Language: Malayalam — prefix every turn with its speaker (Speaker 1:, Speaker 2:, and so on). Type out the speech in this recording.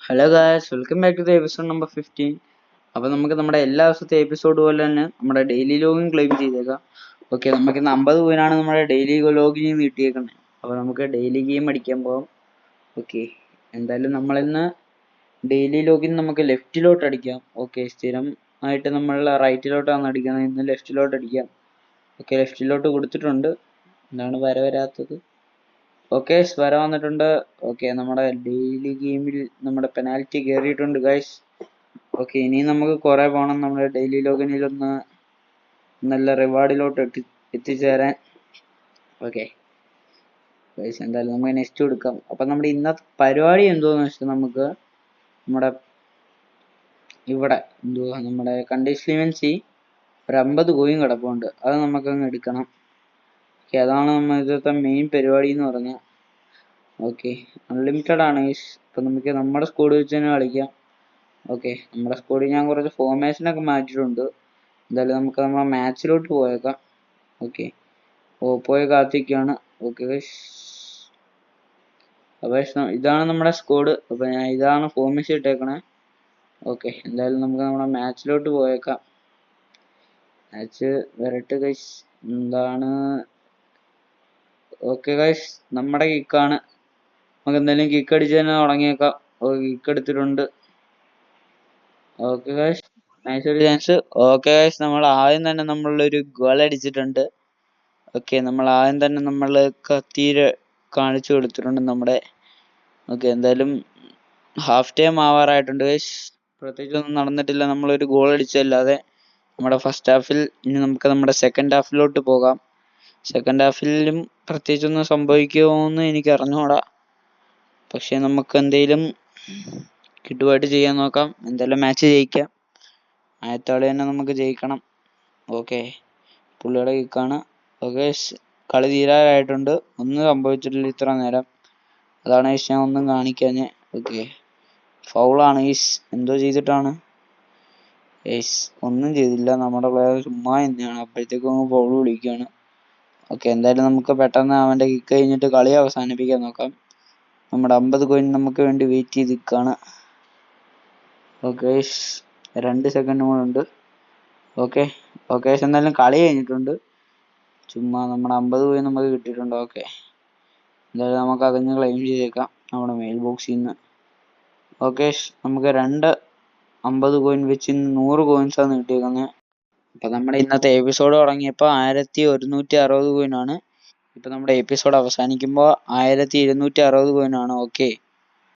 Speaker 1: Hello guys, welcome back to the episode number 15. അപ്പോൾ നമുക്ക് നമ്മുടെ എല്ലാ ദിവസത്തെ എപ്പിസോഡ് പോലെ തന്നെ നമ്മുടെ ഡെയിലി ലോഗിൻ ക്ലെയിം ചെയ്തേക്കാം. ഓക്കെ, നമുക്ക് ഇന്ന് 50 കോയിനാണ് നമ്മുടെ ഡെയിലി ലോഗിൻ കിട്ടിയേക്കുന്നത്. അപ്പോൾ നമുക്ക് ഡെയിലി ഗെയിം അടിക്കാൻ പോകാം. ഓക്കെ, എന്തായാലും നമ്മളിന്ന് ഡെയിലി ലോഗിൻ നമുക്ക് ലെഫ്റ്റിലോട്ട് അടിക്കാം. ഓക്കെ, സ്ഥിരം ആയിട്ട് നമ്മൾ റൈറ്റിലോട്ടാണ് അടിക്കുന്നത്, ഇന്ന് ലെഫ്റ്റിലോട്ട് അടിക്കാം. ഓക്കെ, ലെഫ്റ്റിലോട്ട് കൊടുത്തിട്ടുണ്ട്. എന്താണ് വരാത്തത്? ഓക്കെ, വര വന്നിട്ടുണ്ട്. ഓക്കെ, നമ്മുടെ ഡെയിലി ഗെയിമിൽ നമ്മുടെ പെനാൽറ്റി കയറിയിട്ടുണ്ട് ഗൈസ്. ഓക്കെ, ഇനി നമുക്ക് കുറെ പോകണം നമ്മുടെ ഡെയിലി ലോഗിനിലൊന്ന് നല്ല റിവാർഡിലോട്ട് എത്തിച്ചേരാൻ. ഓക്കെ ഗൈസ്, എന്തായാലും നമുക്ക് നെക്സ്റ്റ് കൊടുക്കാം. അപ്പം നമ്മുടെ ഇന്നത്തെ പരിപാടി എന്തോന്ന് വെച്ചാൽ നമുക്ക് നമ്മുടെ ഇവിടെ എന്തുവാ നമ്മുടെ കണ്ടീഷൻസി ഒരു 50 കോയിൻ കിടപ്പുണ്ട്, അത് നമുക്കങ്ങ് എടുക്കണം. ഓക്കെ, അതാണ് നമ്മൾ ഇന്നത്തെ മെയിൻ പരിപാടി എന്ന് പറഞ്ഞാൽ. ഓക്കെ, അൺലിമിറ്റഡ് ആണ്. ഇപ്പം നമുക്ക് നമ്മുടെ സ്കോഡ് വെച്ച് തന്നെ കളിക്കാം. ഓക്കെ, നമ്മുടെ സ്കോഡിൽ ഞാൻ കുറച്ച് ഫോർമേഷനൊക്കെ മാറ്റിയിട്ടുണ്ട്. എന്തായാലും നമുക്ക് നമ്മുടെ മാച്ചിലോട്ട് പോയേക്കാം. ഓക്കെ, പോയി കാത്തിരിക്കുകയാണ്. ഓക്കെ അപ്പോൾ ഇതാണ് നമ്മുടെ സ്കോഡ്. അപ്പോൾ ഞാൻ ഇതാണ് ഫോർമേഷൻ ഇട്ടേക്കണേ. ഓക്കെ, എന്തായാലും നമുക്ക് നമ്മുടെ മാച്ചിലോട്ട് പോയേക്കാം. മാച്ച് വരട്ട് ഗൈസ്. എന്താണ്? ഓക്കെ ഗൈസ്, നമ്മുടെ കിക്കാണ്. നമുക്ക് എന്തായാലും കിക്ക് അടിച്ച് തന്നെ തുടങ്ങിയേക്കാം. കിക്ക് എടുത്തിട്ടുണ്ട്. ഓക്കെ ഗൈസ്, നൈസ് ഒരു ചാൻസ്. ഓക്കെ ഗൈസ്, നമ്മൾ ആദ്യം തന്നെ നമ്മളൊരു ഗോൾ അടിച്ചിട്ടുണ്ട്. ഓക്കെ, നമ്മൾ ആദ്യം തന്നെ നമ്മൾ കത്തീര് കാണിച്ചു കൊടുത്തിട്ടുണ്ട് നമ്മുടെ. ഓക്കെ, എന്തായാലും ഹാഫ് ടൈം ആവാറായിട്ടുണ്ട് ഗൈസ്. പ്രത്യേകിച്ചൊന്നും നടന്നിട്ടില്ല, നമ്മളൊരു ഗോൾ അടിച്ചല്ലാതെ നമ്മുടെ ഫസ്റ്റ് ഹാഫിൽ. ഇനി നമുക്ക് നമ്മുടെ സെക്കൻഡ് ഹാഫിലോട്ട് പോകാം. സെക്കൻഡ് ഹാഫിലും പ്രത്യേകിച്ചൊന്നും സംഭവിക്കുമോ എന്ന് എനിക്ക് അറിഞ്ഞുകൂടാ. പക്ഷെ നമുക്ക് എന്തെങ്കിലും കിട്ടുമായിട്ട് ചെയ്യാൻ നോക്കാം. എന്തായാലും മാച്ച് ജയിക്കാം. ആദ്യത്തെ കളി തന്നെ നമുക്ക് ജയിക്കണം. ഓക്കെ, പുള്ളിയുടെ കിക്കാണ്. ഓക്കെ, കളി തീരാറായിട്ടുണ്ട്. ഒന്നും സംഭവിച്ചിട്ടില്ല ഇത്ര നേരം, അതാണ് ഈസ് ഞാൻ ഒന്നും കാണിക്കാഞ്ഞ്. Okay, ഫൗളാണ് is. എന്തോ ചെയ്തിട്ടാണ് ഈസ്? ഒന്നും ചെയ്തില്ല, നമ്മുടെ പ്ലെയർ ചുമ്മാ തന്നെയാണ്. അപ്പോഴത്തേക്കും ഫൗൾ വിളിക്കുകയാണ്. ഓക്കെ, എന്തായാലും നമുക്ക് പെട്ടെന്ന് അവൻ്റെ കിക്ക് കഴിഞ്ഞിട്ട് കളി അവസാനിപ്പിക്കാൻ നോക്കാം. നമ്മുടെ 50 കോയിൻ നമുക്ക് വേണ്ടി വെയിറ്റ് ചെയ്ത് നിൽക്കുകയാണ്. ഓക്കെ, 2 സെക്കൻഡ് കൂടെ ഉണ്ട്. ഓക്കെ എന്തായാലും കളി കഴിഞ്ഞിട്ടുണ്ട്. ചുമ്മാ നമ്മുടെ 50 കോയിൻ നമുക്ക് കിട്ടിയിട്ടുണ്ട്. ഓക്കെ, എന്തായാലും നമുക്ക് അതങ്ങ് ക്ലെയിം ചെയ്തേക്കാം നമ്മുടെ മെയിൽ ബോക്സിൽ നിന്ന്. ഓക്കെ, നമുക്ക് 50 കോയിൻ വെച്ച് 100 കോയിൻസാണ് കിട്ടിയേക്കുന്നത്. അപ്പം നമ്മുടെ ഇന്നത്തെ എപ്പിസോഡ് തുടങ്ങിയപ്പോൾ 1160 കോയിനാണ്. ഇപ്പം നമ്മുടെ എപ്പിസോഡ് അവസാനിക്കുമ്പോൾ 1260 കോയിനാണ്. ഓക്കെ,